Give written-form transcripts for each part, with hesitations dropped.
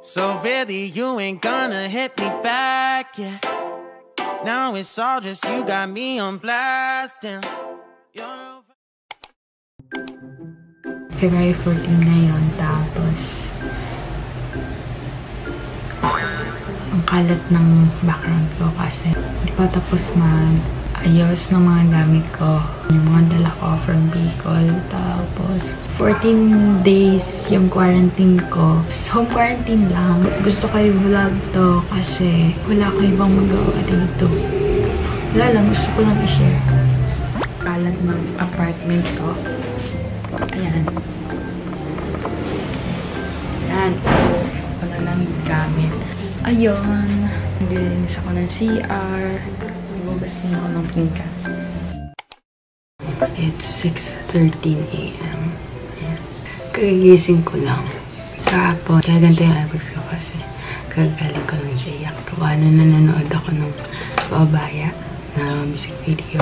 So really you ain't gonna hit me back, yeah. Now it's all just you got me on blast, damn. February 14 ngayon, tapos ang kalat ng background ko kasi hindi pa tapos ayos ng mga gamit ko. Yung mga dala ko from Bicol. Tapos, 14 days yung quarantine ko. So, home quarantine lang. Gusto ko i-vlog to kasi wala ko ibang magawa dito. Wala lang. Gusto ko lang i-share. Kalat ng apartment ko. Ayan. Ayan. Wala lang gamit. Ayun. Nilinis ako ng CR. Nagugas din ako ng pinggan. It's 6:13 AM. Kagigising ko lang. Kahapon. Kaya ganito yung eyebags ko kasi kagaling ko ng Jayak. Gawa na nanonood ako ng Babaya na music video.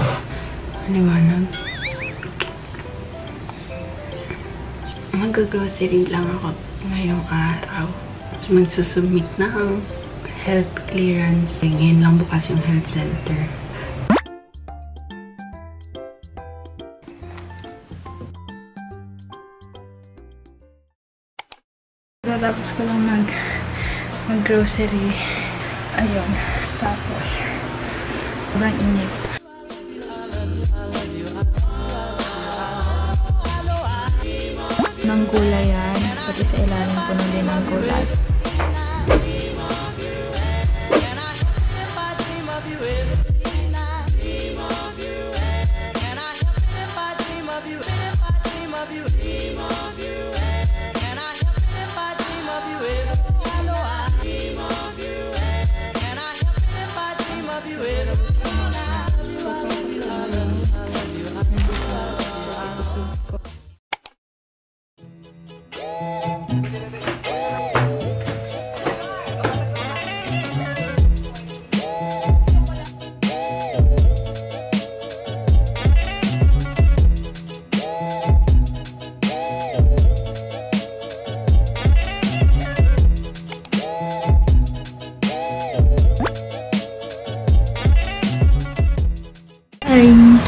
Maliwanag. Mag-grocery lang ako ngayong araw. Magsusubmit na ang health clearance. Ngayon lang bukas yung health center. Tapos ko lang mag-grocery. Ayun. Tapos, sobrang init. Ng gulay yan. Pati sa ilalim ko na din ng gulay.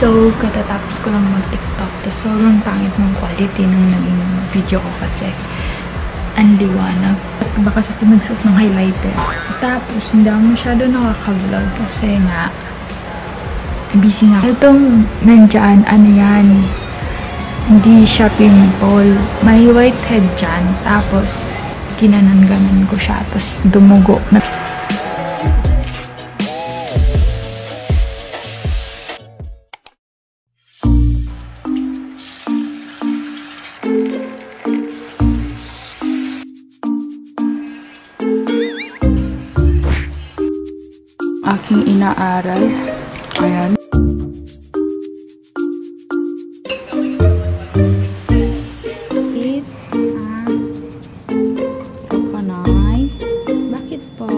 So, katatapos ko lang mag-TikTok. Tapos, sobrang pangit ng quality ng naging video ko kasi ang liwanag. Baka sa pinagsuot ng highlighter. Tapos, hindi ako masyado nakaka-vlog kasi nga busy nga. Itong nandyan, ano yan, hindi siya pimple. May whitehead dyan. Tapos, ginanan-ganan ko siya. Tapos, dumugo na. Aking inaaral. Ayan. Eat coconut. Bakit po?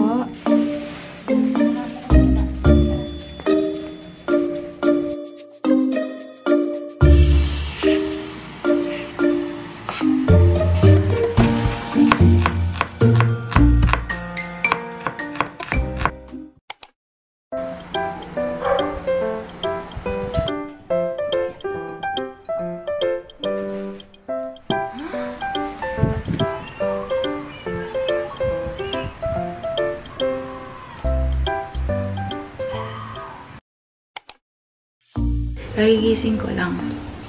Kagigising ko lang.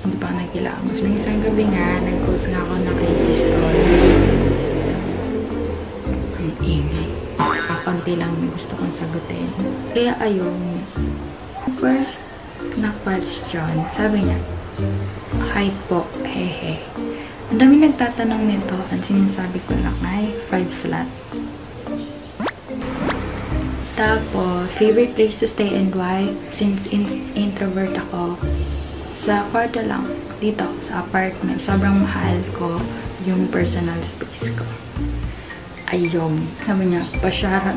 Hindi pa ako nagkilamos. Nung isang gabi nga, nag-post nga ako ng IG story. Ang ingay. Kakunti lang may gusto kong sagutin. Kaya ayun, first na question, sabi niya, hi po, hehe. Ang dami nagtatanong nito, ang sinasabi ko lang ay 5 flat. Tapos, favorite place to stay and why? Since introvert ako, sa kwarto lang, dito, sa apartment, sobrang mahal ko yung personal space ko. Ayun. Sabi niya, pa-shout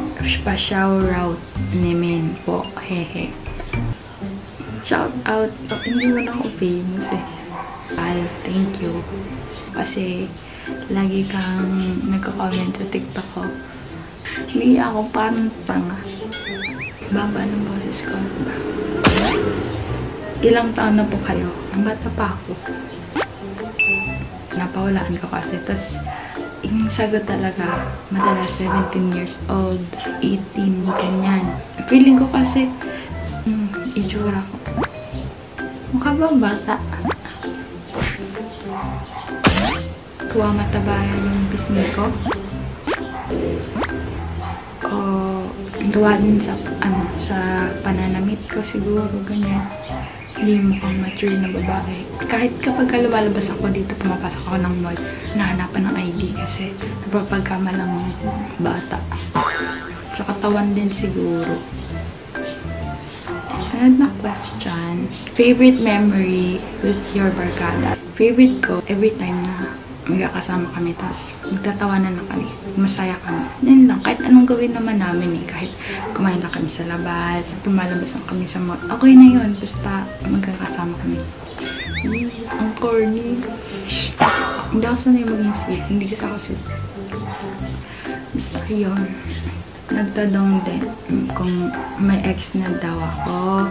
out namin po, hehe. Shout out. Oh, hindi mo na ako famous eh. Thank you. Kasi, lagi kang nagko-comment sa TikTok ko. Hindi ako parang tanga. Baba ng boses ko. Ilang taon na po kayo? Bata pa ako. Napawalaan ko kasi. Tapos, yung sagot talaga, madalas 17 years old, 18, ganyan. Feeling ko kasi, itsura ko. Mukha ba bata? Kuha mataba yung pisngi ko. O, gawa din sa, sa pananamit ko siguro, ganyan. Hindi mukhang mature na babae. Kahit kapag lumalabas ako dito, pumapasok ako ng mall, nahanapan ng ID kasi napapagkamalang bata. Sa katawan din siguro. Sunod na question. Favorite memory with your barkada? Favorite ko, every time na magkakasama kami, tapos magtatawanan na kami, masaya kami. Yan lang, kahit anong gawin naman namin eh, kahit kumain lang kami sa labas, tumalabas lang kami sa mall, okay na yun, basta magkakasama kami. Ang corny. Hindi ako sanay maging sweet, hindi kasi ako sweet. Basta yun. Nagtanong din kung may ex na daw ako.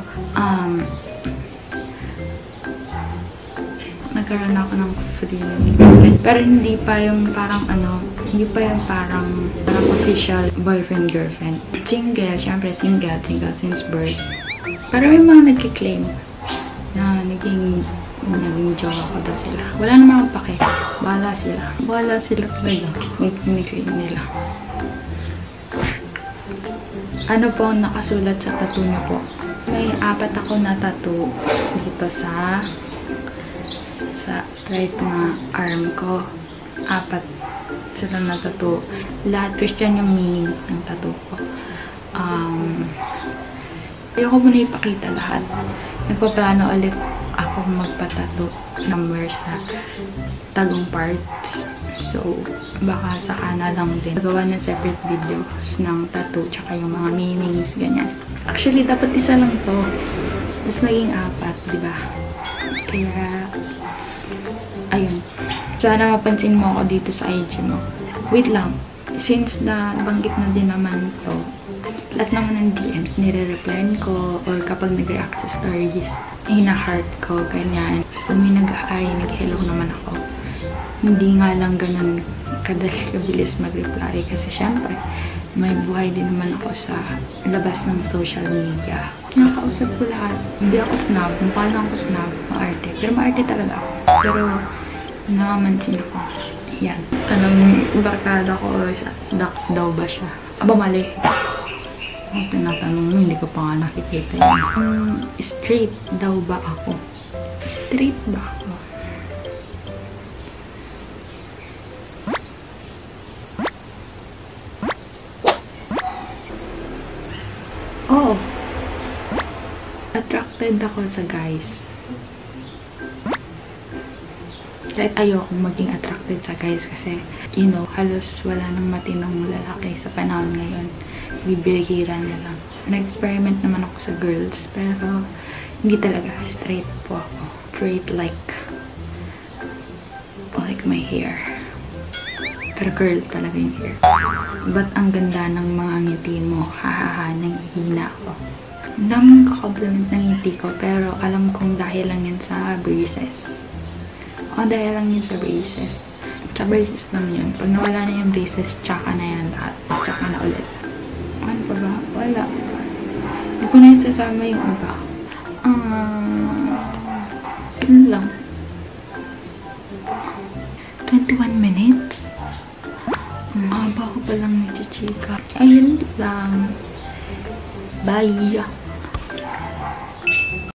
Nagkaroon ako ng feeling. Pero hindi pa yung parang hindi pa yung parang official boyfriend-girlfriend. Single, syempre single since birth. Pero may mga nagkiklaim na naging jowa ko daw sila. Wala naman akong pake. Bahala sila talaga. Nag-claim nila. Ano po ang nakasulat sa tattoo niyo po? May 4 ako na tattoo dito sa right na arm ko. 4 sila na tattoo. Lahat Christian yung meaning ng tattoo ko. Ayoko muna ipakita lahat. Nagpaplano ulit ako magpatattoo number sa tagong parts. So, baka saka na lang din. Gawa ng separate videos ng tattoo tsaka yung mga meanings, ganyan. Actually, dapat isa lang to. Tapos naging 4, diba? Kaya, ayun. Sana mapansin mo ako dito sa IG mo. Wait lang. Since nabanggit na din naman to, lahat naman ng DMs, nire-replyan ko or kapag nag-react sa stories, hina-heart ko, ganyan. Kung may nag-hi, nag-hello naman ako. Hindi nga lang ganun kabilis mag-reply kasi syempre, may buhay din naman ako sa labas ng social media. Nakausap ko lahat. Hindi ako snob. Mukha lang ako snob. Maarte. Pero maarte talaga ako. Pero, nakamansin ako. Yan. Barkada ko, Dax daw ba siya? Aba, mali. Kung tinatanong mo, hindi ko pa nga nakikita yun. Straight daw ba ako? Straight ba ako? Oh! Attracted ako sa guys. Kahit ayokong maging attracted sa guys kasi, you know, halos wala nang matinong lalaki sa panahon ngayon. Bibihira na lang. Nag-experiment naman ako sa girls, pero hindi talaga. Straight po ako. Straight like my hair. Pero curl talaga yung hair. Ba't ang ganda ng mga ngiti mo? Hahaha, nanghihina ako. Daming ka-compliment ng ngiti ko, pero alam kong dahil lang yan sa braces. Dahil lang yun sa braces. Sa braces lang yun. Pag nawala na yung braces, tsaka na yan lahat. Tsaka na ulit. Ano pa ba? Wala. Hindi ko na yun sasama yung iba. Yun lang. 21 minutes? Aba ko palang nagchichika. Ayun lang. Bye!